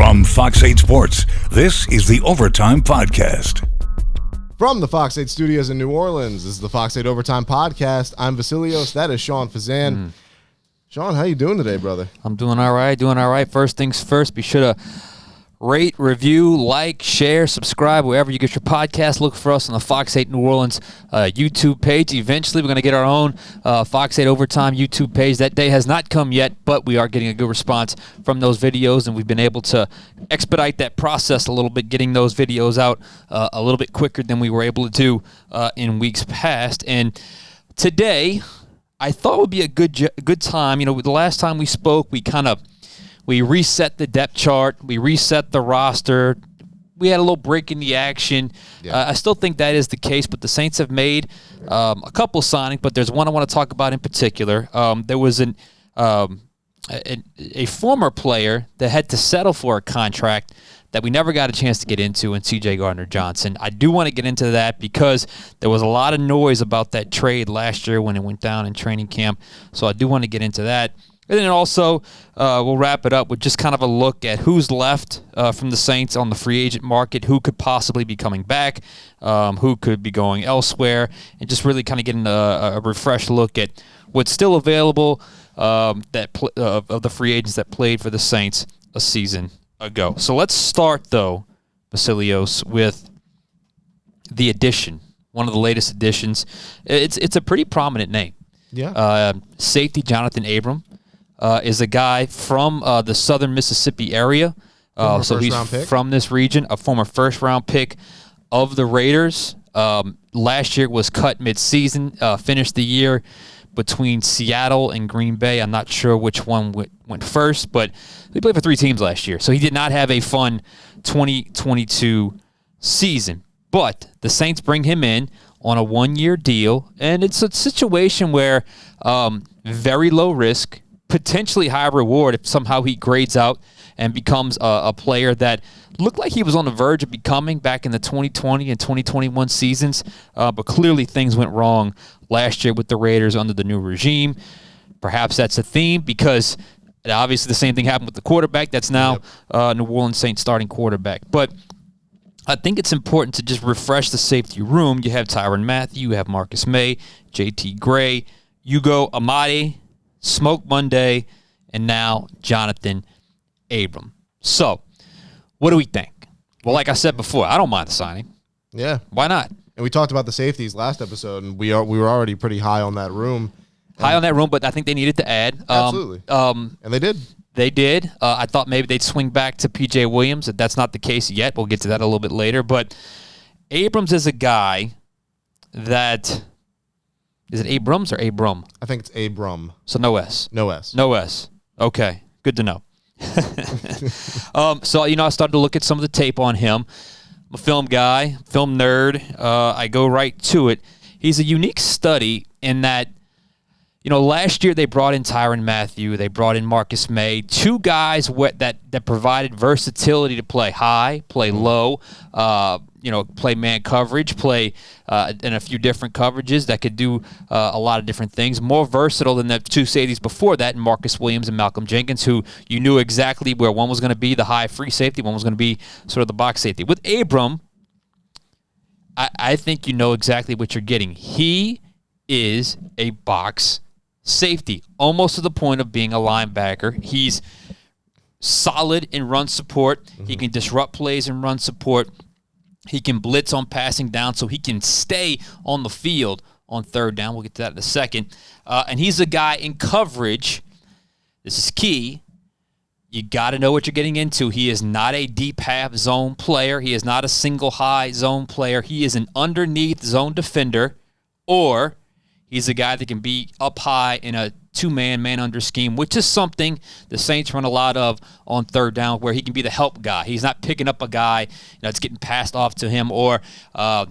From Fox 8 Sports, this is the Overtime Podcast. From the Fox 8 studios in New Orleans, this is the Fox 8 Overtime Podcast. I'm Vasilios. That is Sean Fazan. Sean, how you doing today, brother? I'm doing all right. First things first, be sure to rate, review, like, share, subscribe, wherever you get your podcast. Look for us on the Fox 8 New Orleans YouTube page. Eventually, we're going to get our own Fox 8 Overtime YouTube page. That day has not come yet, but we are getting a good response from those videos, and we've been able to expedite that process a little bit, getting those videos out a little bit quicker than we were able to do in weeks past. And today, I thought would be a good time. You know, the last time we spoke, we reset the depth chart. We reset the roster. We had a little break in the action. Yeah. I still think that is the case, but the Saints have made a couple signings, but there's one I want to talk about in particular. There was a former player that had to settle for a contract that we never got a chance to get into in C.J. Gardner-Johnson. I do want to get into that because there was a lot of noise about that trade last year when it went down in training camp, so I do want to get into that. And then also, we'll wrap it up with just kind of a look at who's left from the Saints on the free agent market, who could possibly be coming back, who could be going elsewhere, and just really kind of getting a refreshed look at what's still available of the free agents that played for the Saints a season ago. So let's start, though, Vasilios, with the addition, one of the latest additions. It's a pretty prominent name. Yeah. Safety Johnathan Abram. Is a guy from the southern Mississippi area. So he's from this region, a former first-round pick of the Raiders. Last year was cut midseason, finished the year between Seattle and Green Bay. I'm not sure which one went first, but he played for 3 teams last year. So he did not have a fun 2022 season. But the Saints bring him in on a 1-year deal, and it's a situation where very low risk, potentially high reward if somehow he grades out and becomes a player that looked like he was on the verge of becoming back in the 2020 and 2021 seasons, but clearly things went wrong last year with the Raiders under the new regime. Perhaps that's a theme because obviously the same thing happened with the quarterback. That's now New Orleans Saints starting quarterback. But I think it's important to just refresh the safety room. You have Tyrann Mathieu, you have Marcus May, J.T. Gray, Ugo Amadi, Smoke Monday, and now Johnathan Abram. So, what do we think? Well, like I said before, I don't mind the signing. Yeah. Why not? And we talked about the safeties last episode, and we were already pretty high on that room. High on that room, but I think they needed to add. Absolutely. And they did. They did. I thought maybe they'd swing back to P.J. Williams. That's not the case yet. We'll get to that a little bit later. But Abrams is a guy that... Is it Abrams or Abram? I think it's Abram. So no S. No S. No S. Okay. Good to know. So, I started to look at some of the tape on him. I'm a film guy, film nerd. I go right to it. He's a unique study in that, last year they brought in Tyrann Mathieu. They brought in Marcus May. 2 guys that provided versatility to play high, play low, play man coverage, play in a few different coverages that could do a lot of different things. More versatile than the 2 safeties before that, Marcus Williams and Malcolm Jenkins, who you knew exactly where one was going to be the high free safety, one was going to be sort of the box safety. With Abram, I think you know exactly what you're getting. He is a box safety, almost to the point of being a linebacker. He's solid in run support. Mm-hmm. He can disrupt plays in run support. He can blitz on passing down, so he can stay on the field on third down. We'll get to that in a second. And he's a guy in coverage. This is key. You got to know what you're getting into. He is not a deep half zone player. He is not a single high zone player. He is an underneath zone defender, or he's a guy that can be up high in a 2-man, man-under scheme, which is something the Saints run a lot of on third down, where he can be the help guy. He's not picking up a guy that's getting passed off to him, or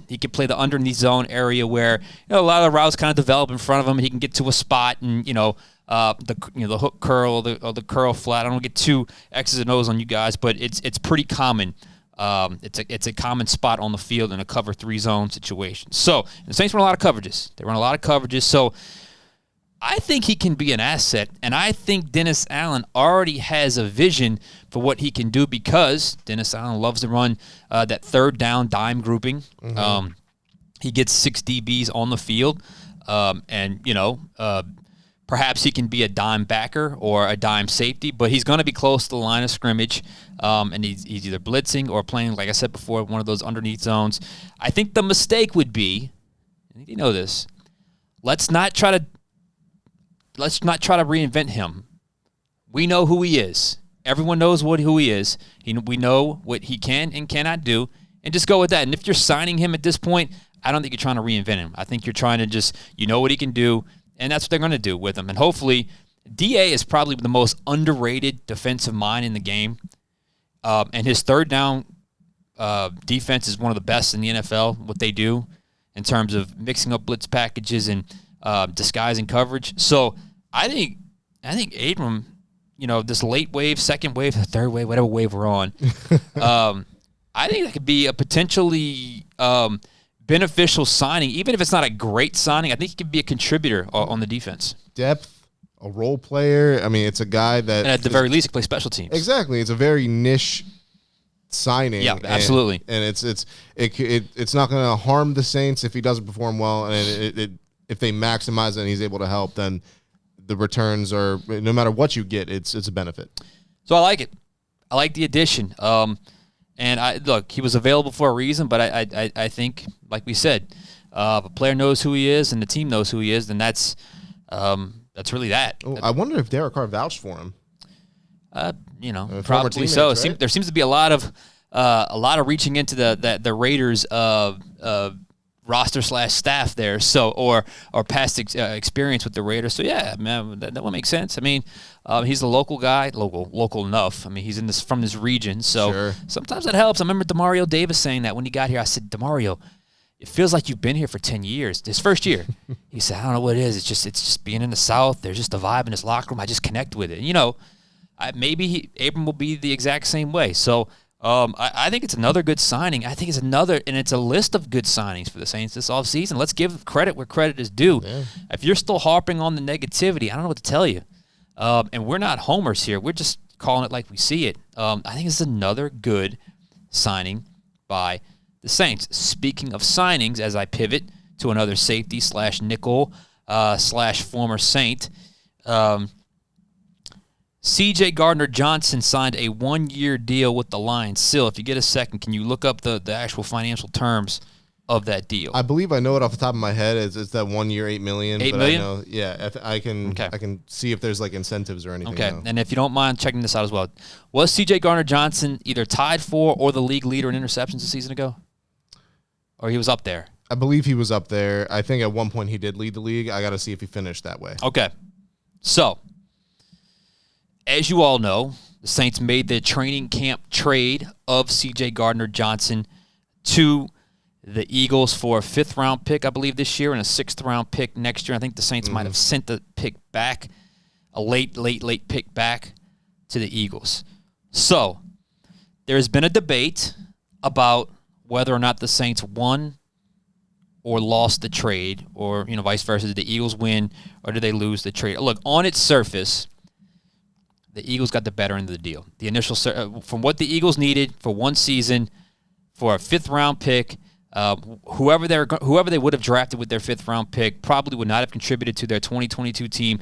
he can play the underneath zone area where a lot of the routes kind of develop in front of him, and he can get to a spot and the hook curl or the curl flat. I don't get too X's and O's on you guys, but it's pretty common. It's a common spot on the field in a cover 3 zone situation. So the Saints run a lot of coverages. So I think he can be an asset, and I think Dennis Allen already has a vision for what he can do because Dennis Allen loves to run that third down dime grouping. He gets 6 DBs on the field, and perhaps he can be a dime backer or a dime safety, but he's going to be close to the line of scrimmage, and he's either blitzing or playing, like I said before, one of those underneath zones. I think the mistake would be, and you know this, let's not try to reinvent him. We know who he is. Everyone knows who he is. We know what he can and cannot do, and just go with that. And if you're signing him at this point, I don't think you're trying to reinvent him. I think you're trying to just, what he can do, and that's what they're going to do with him. And hopefully, DA is probably the most underrated defensive mind in the game. And his third down defense is one of the best in the NFL, what they do in terms of mixing up blitz packages and disguising coverage. So I think Abram, this late wave, second wave, third wave, whatever wave we're on, I think that could be a potentially beneficial signing, even if it's not a great signing. I think he could be a contributor on the defense. Depth, a role player. I mean, it's a guy that, and at the very least, he can play special teams. Exactly, it's a very niche signing. Yeah, absolutely. And it's not going to harm the Saints if he doesn't perform well, and if they maximize it and he's able to help, then the returns are, no matter what you get, it's a benefit. So I like it. I like the addition. And he was available for a reason, but I think, like we said, if a player knows who he is and the team knows who he is, then that's really that. Oh, I wonder if Derek Carr vouched for him. Probably so. Right? There seems to be a lot of reaching into the Raiders roster / staff there, or past experience with the Raiders. So yeah, man, that would make sense. I mean, he's a local guy, local enough. I mean, he's from this region, so sure. Sometimes that helps. I remember Demario Davis saying that when he got here. I said, Demario, it feels like you've been here for 10 years. His first year, he said, I don't know what it is. It's just being in the South. There's just a vibe in this locker room. I just connect with it. Maybe Abram will be the exact same way. So. I think it's another good signing. I think it's a list of good signings for the Saints this offseason. Let's give credit where credit is due. Yeah. If you're still harping on the negativity, I don't know what to tell you. And we're not homers here. We're just calling it like we see it. I think it's another good signing by the Saints. Speaking of signings, as I pivot to another safety / nickel / former Saint, C.J. Gardner-Johnson signed a 1-year deal with the Lions. Sil, if you get a second, can you look up the actual financial terms of that deal? I believe I know it off the top of my head. It's that 1 year, $8 million. $8 but million? I know, yeah, I can see if there's like incentives or anything. Okay, now. and if you don't mind checking this out as well, was C.J. Gardner-Johnson either tied for or the league leader in interceptions a season ago? Or he was up there? I believe he was up there. I think at one point he did lead the league. I got to see if he finished that way. Okay, so as you all know, the Saints made the training camp trade of C.J. Gardner-Johnson to the Eagles for a 5th-round pick, I believe, this year, and a 6th-round pick next year. I think the Saints might have sent the pick back, a late pick back to the Eagles. So there has been a debate about whether or not the Saints won or lost the trade, or vice versa. Did the Eagles win or did they lose the trade? Look, on its surface, the Eagles got the better end of the deal. The initial from what the Eagles needed for one season, for a 5th-round pick, whoever they would have drafted with their 5th-round pick probably would not have contributed to their 2022 team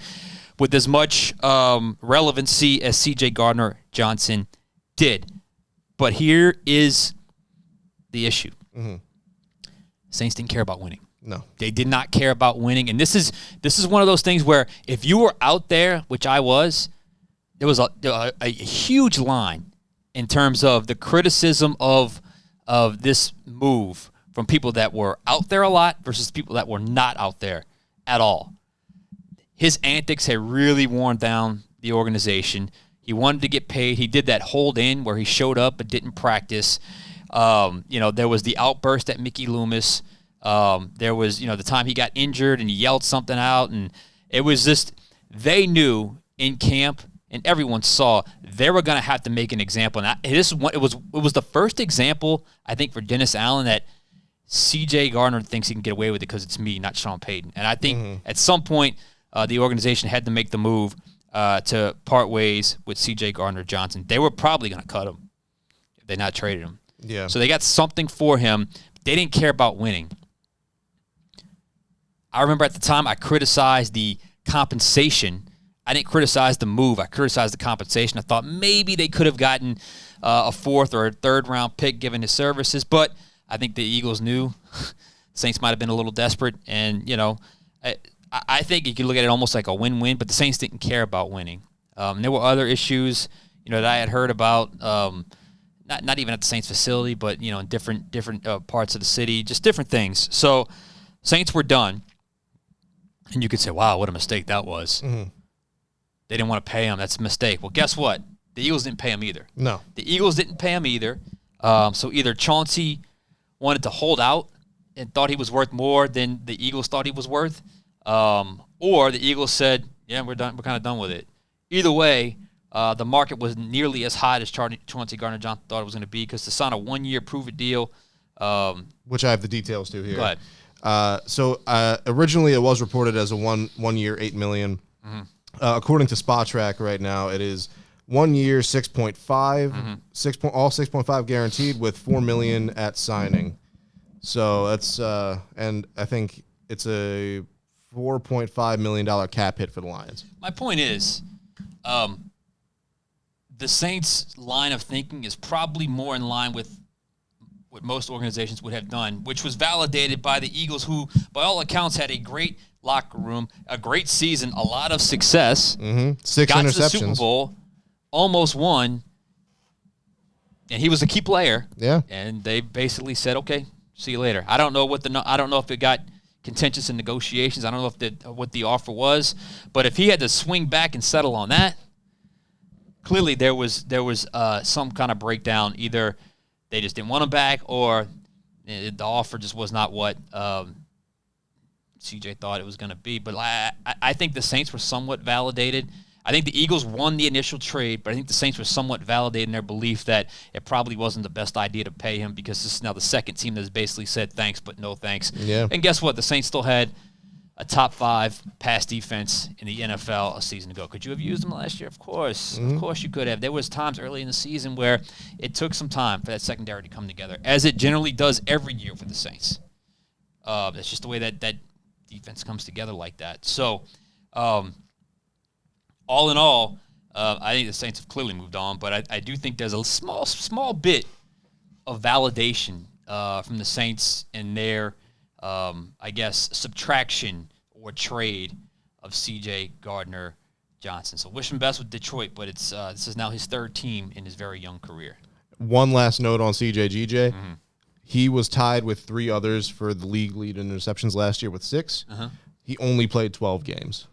with as much relevancy as C.J. Gardner-Johnson did. But here is the issue. Mm-hmm. Saints didn't care about winning. No. They did not care about winning. And this is one of those things where if you were out there, which I was, there was a huge line in terms of the criticism of this move from people that were out there a lot versus people that were not out there at all. His antics had really worn down the organization. He wanted to get paid. He did that hold in where he showed up but didn't practice. There was the outburst at Mickey Loomis. There was, the time he got injured and he yelled something out, and it was just, they knew in camp and everyone saw they were going to have to make an example. And it was the first example, I think, for Dennis Allen that C.J. Gardner thinks he can get away with it because it's me, not Sean Payton. And I think at some point the organization had to make the move to part ways with C.J. Gardner-Johnson. They were probably going to cut him if they not traded him. Yeah. So they got something for him. They didn't care about winning. I remember at the time I criticized the compensation. I didn't criticize the move. I criticized the compensation. I thought maybe they could have gotten a fourth or a third-round pick given his services, but I think the Eagles knew Saints might have been a little desperate, and, I think you could look at it almost like a win-win, but the Saints didn't care about winning. There were other issues, that I had heard about, not even at the Saints facility, but, in different parts of the city, just different things. So Saints were done, and you could say, wow, what a mistake that was. Mm-hmm. They didn't want to pay him. That's a mistake. Well, guess what? The Eagles didn't pay him either. No. The Eagles didn't pay him either. So either Chauncey wanted to hold out and thought he was worth more than the Eagles thought he was worth, or the Eagles said, yeah, we're done. We're kind of done with it. Either way, the market was nearly as hot as Chauncey Gardner-Johnson thought it was going to be, because to sign a 1-year prove-it deal. Which I have the details to here. Go ahead. So originally it was reported as a one year, $8 million. Mm-hmm. According to SpotTrack right now, it is 1 year, 6.5, all 6.5 guaranteed with $4 million at signing. So that's and I think it's a $4.5 million cap hit for the Lions. My point is, the Saints' line of thinking is probably more in line with what most organizations would have done, which was validated by the Eagles, who, by all accounts, had a great locker room, a great season, a lot of success. Mm-hmm. 6 got interceptions. to the Super Bowl, almost won, and he was a key player. Yeah. And they basically said, "Okay, see you later." I don't know if it got contentious in negotiations. I don't know what the offer was, but if he had to swing back and settle on that, clearly there was some kind of breakdown. Either they just didn't want him back, or the offer just was not what CJ thought it was going to be. But I think the Saints were somewhat validated. I think the Eagles won the initial trade, but I think the Saints were somewhat validated in their belief that it probably wasn't the best idea to pay him, because this is now the second team that's basically said thanks but no thanks. Yeah. And guess what? The Saints still had a top 5 pass defense in the NFL a season ago. Could you have used them last year? Of course. Mm-hmm. Of course you could have. There was times early in the season where it took some time for that secondary to come together, as it generally does every year for the Saints. That's just the way that defense comes together like that. So, all in all, I think the Saints have clearly moved on, but I do think there's a small bit of validation from the Saints in their, I guess, subtraction or trade of C.J. Gardner-Johnson. So wish him best with Detroit, but it's this is now his 3rd team in his very young career. One last note on CJGJ. Mm-hmm. He was tied with 3 others for the league lead in interceptions last year with 6. Uh-huh. He only played 12 games.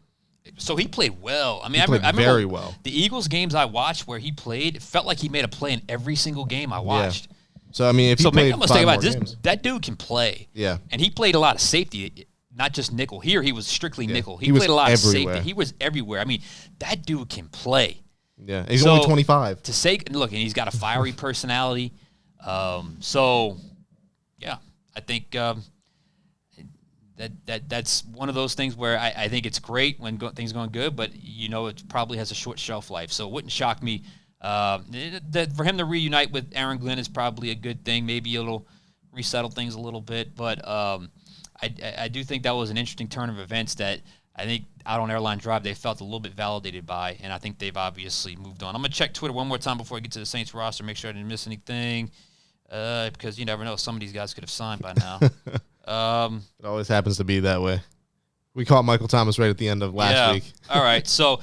So he played well. I mean, He played I remember very well. The Eagles games I watched where he played, it felt like he made a play in every single game I watched. So, I mean, if he So played make no 5 mistake more about this, games. that dude can play. Yeah. And he played a lot of safety, not just nickel. Here he was strictly nickel. He was played a lot everywhere. of safety. He was everywhere. I mean, that dude can play. Yeah, he's So, only 25. To say, look, and he's got a fiery personality. So, yeah, I think that's one of those things where I think it's great when things are going good, but it probably has a short shelf life. So it wouldn't shock me that for him to reunite with Aaron Glenn is probably a good thing. Maybe it'll resettle things a little bit, but I do think that was an interesting turn of events that I think out on Airline Drive they felt a little bit validated by, and I think they've obviously moved on. I'm going to check Twitter one more time before I get to the Saints roster, make sure I didn't miss anything, because you never know. Some of these guys could have signed by now. It always happens to be that way. We caught Michael Thomas right at the end of last week. All right. So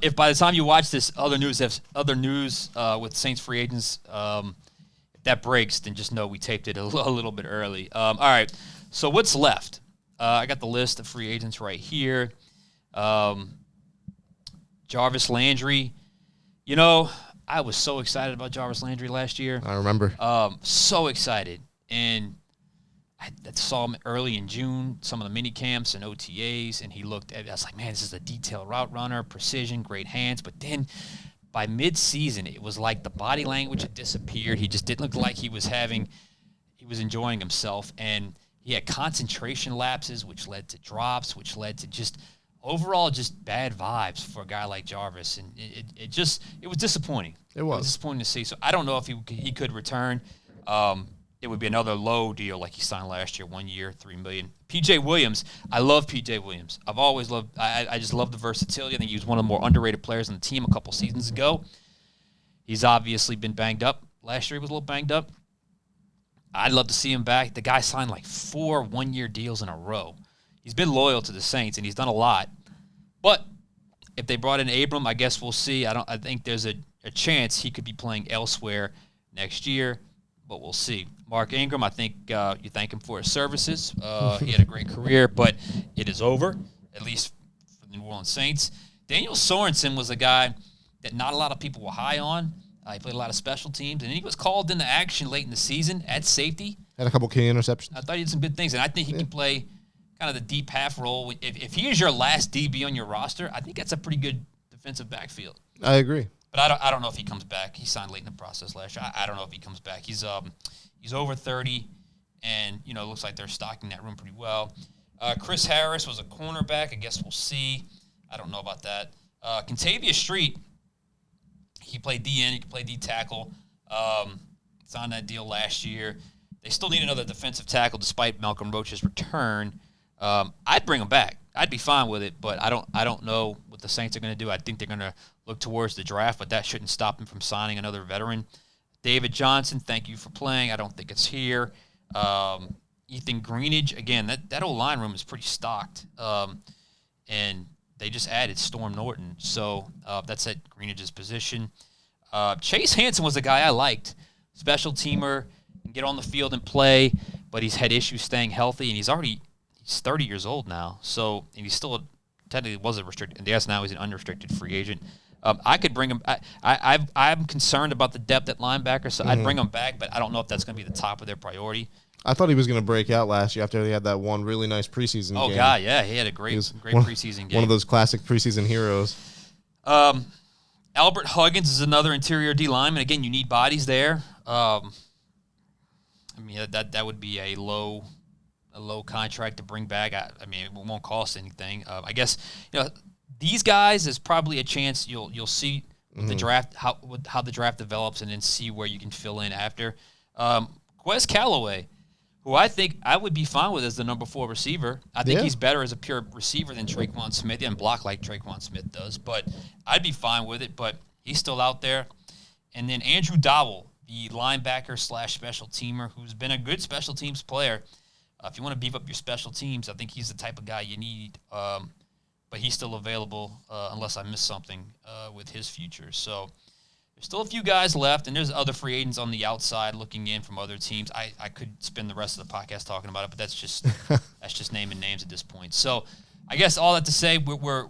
if by the time you watch this, other news with Saints free agents, if that breaks, then just know we taped it a little bit early. All right. So what's left? I got the list of free agents right here. Jarvis Landry. I was so excited about Jarvis Landry last year. I remember. So excited. And I saw him early in June, some of the mini camps and OTAs, and I was like, man, this is a detailed route runner, precision, great hands. But then by mid-season, it was like the body language had disappeared. He just didn't look like he was enjoying himself. And he had concentration lapses, which led to drops, which led to just overall, just bad vibes for a guy like Jarvis, and it was disappointing. It was disappointing to see. So I don't know if he could return. It would be another low deal like he signed last year, 1 year, $3 million. P.J. Williams, I love P.J. Williams. I've always loved. I just love the versatility. I think he was one of the more underrated players on the team a couple seasons ago. He's obviously been banged up. Last year he was a little banged up. I'd love to see him back. The guy signed like 4 one-year deals in a row. He's been loyal to the Saints and he's done a lot. But if they brought in Abram, I guess we'll see. I think there's a chance he could be playing elsewhere next year. But we'll see. Mark Ingram, I think you thank him for his services. He had a great career, but it is over, at least for the New Orleans Saints. Daniel Sorensen was a guy that not a lot of people were high on. He played a lot of special teams, and he was called into action late in the season at safety. Had a couple key interceptions. I thought he did some good things, and I think he can play kind of the deep half role. If he is your last DB on your roster, I think that's a pretty good defensive backfield. I agree. But I don't know if he comes back. He signed late in the process last year. I don't know if he comes back. He's over 30, and it looks like they're stocking that room pretty well. Chris Harris was a cornerback. I guess we'll see. I don't know about that. Kentavious Street, he played DN. He could play D tackle. Signed that deal last year. They still need another defensive tackle despite Malcolm Roach's return. I'd bring him back. I'd be fine with it, but I don't know what the Saints are going to do. I think they're going to look towards the draft, but that shouldn't stop them from signing another veteran. David Johnson, thank you for playing. I don't think it's here. Ethan Greenidge, again, that old line room is pretty stocked, and they just added Storm Norton, so that's at Greenidge's position. Chase Hansen was a guy I liked, special teamer, can get on the field and play, but he's had issues staying healthy, and he's 30 years old now, so and he still technically was a restricted, and yes, now he's an unrestricted free agent. I could bring him. I'm concerned about the depth at linebacker, so I'd bring him back, but I don't know if that's going to be the top of their priority. I thought he was going to break out last year after he had that one really nice preseason game. Oh, God, yeah. He had a great preseason game. One of those classic preseason heroes. Albert Huggins is another interior D lineman. Again, you need bodies there. I mean, that would be a low contract to bring back. I mean, it won't cost anything. I guess, these guys is probably a chance you'll see with the draft how the draft develops, and then see where you can fill in after. Quez Callaway, who I think I would be fine with as the number 4 receiver. I think he's better as a pure receiver than Traquan Smith. He doesn't block like Traquan Smith does, but I'd be fine with it. But he's still out there. And then Andrew Dowell, the linebacker / special teamer, who's been a good special teams player. If you want to beef up your special teams, I think he's the type of guy you need. But he's still available unless I missed something with his future. So there's still a few guys left, and there's other free agents on the outside looking in from other teams. I could spend the rest of the podcast talking about it, but that's just naming names at this point. So I guess all that to say, we're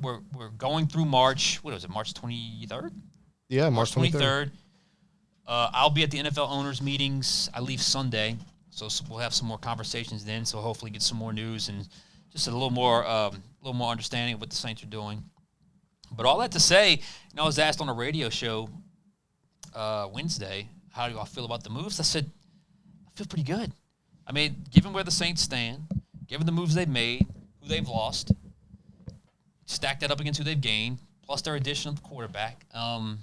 going through March. What was it, March 23rd? Yeah, March 23rd. I'll be at the NFL owners meetings. I leave Sunday, so we'll have some more conversations then. So hopefully get some more news and just a little more understanding of what the Saints are doing. But all that to say, I was asked on a radio show Wednesday, how do I feel about the moves? I said, I feel pretty good. I mean, given where the Saints stand, given the moves they've made, who they've lost, stack that up against who they've gained, plus their addition of the quarterback. I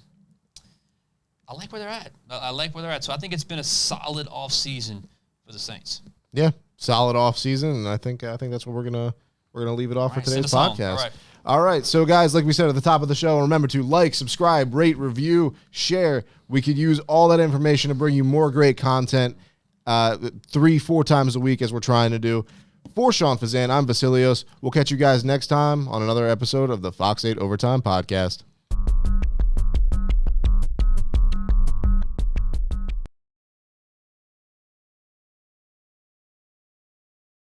like where they're at. I like where they're at. So I think it's been a solid offseason for the Saints. Yeah, solid offseason, and I think that's what we're gonna leave it off for today's podcast. All right, so guys, like we said at the top of the show, remember to like, subscribe, rate, review, share. We could use all that information to bring you more great content 3-4 times a week as we're trying to do. For Sean Fazan, I'm Vasilios. We'll catch you guys next time on another episode of the Fox 8 Overtime Podcast.